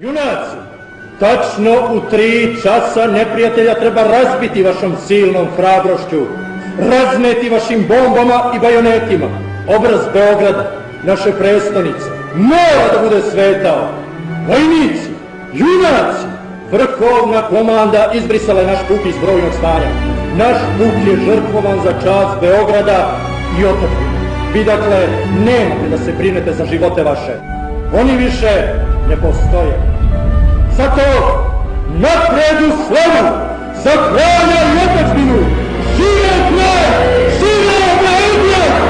Junaci, tačno u 3 časa neprijatelja treba razbiti vašom silnom hrabrošću, razneti vašim bombama i bajonetima. Obraz Beograda, naše prestonice, mora da bude svetao. Vojnici, junaci, vrhovna komanda izbrisala je naš puk iz brojnog stanja. Naš puk je žrtvovan za čast Beograda i otadžbine. Vi dakle nemate da se brinete za živote vaše. Oni više ne postoje. Zato napred u slavu, za kralja i otadžbinu! Živeo kralj! Živeo Beograd!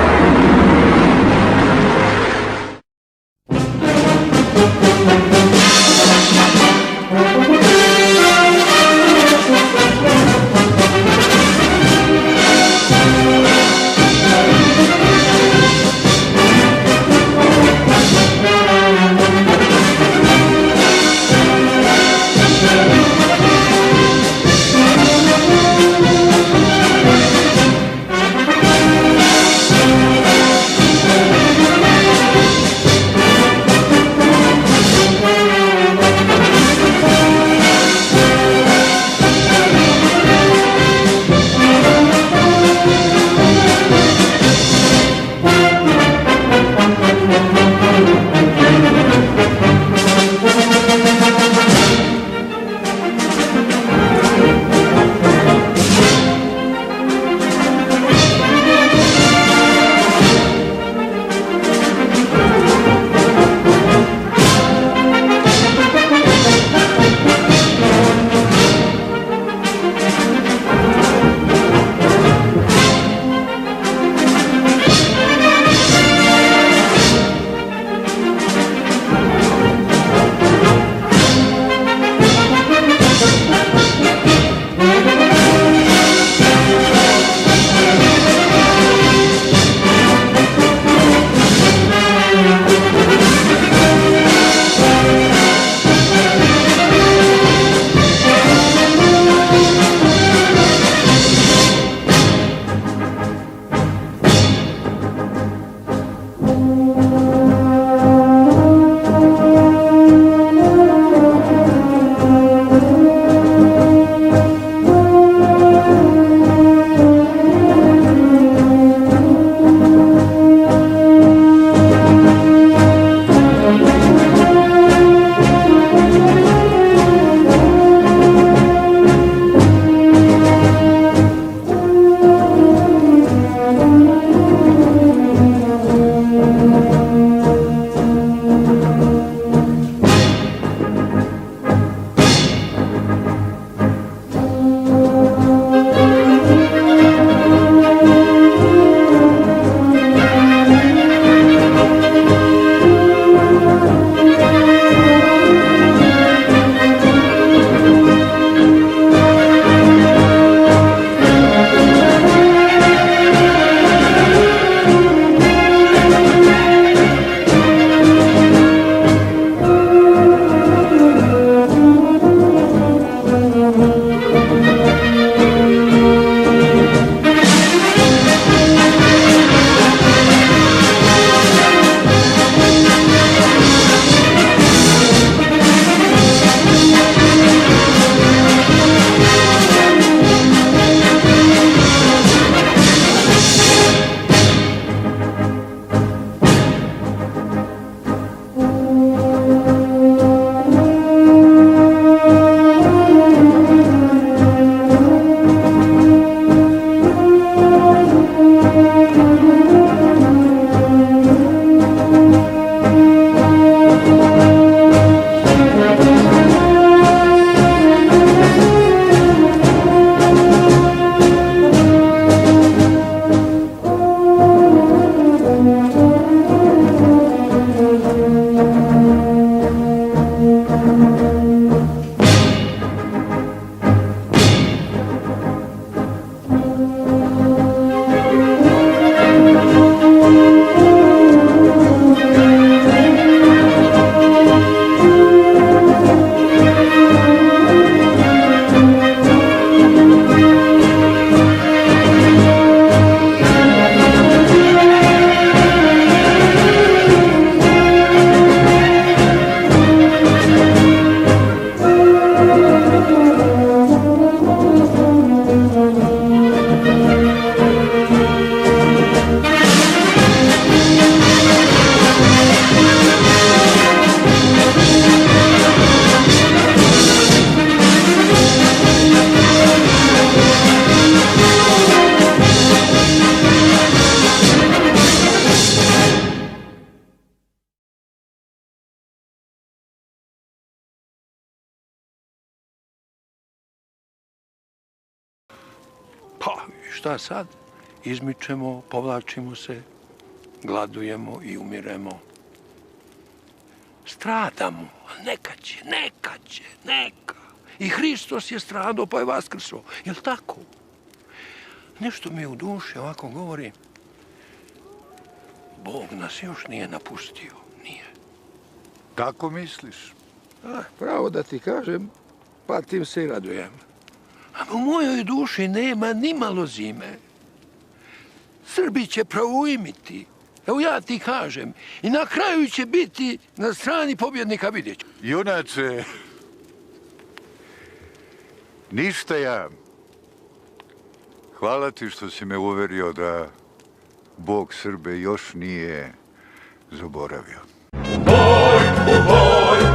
Pa, šta sad? Izmičemo, povlačimo se, gladujemo i umiremo. Stradamo, a neka će. I Hristos je stradao pa je vaskrso. Jel tako? Nešto mi u duši ovako govori. Bog nas još nije napustio. Nije. Kako misliš? Pravo da ti kažem, pa tim se i radujem. A u mojoj duši nema ni malo zime. Srbi će pravuimiti. Evo ja ti kažem. I na kraju će biti na strani pobjednika, vidjet ću. Junače, ništa ja. Hvala ti što si me uverio da Bog Srbe još nije zaboravio. U boj,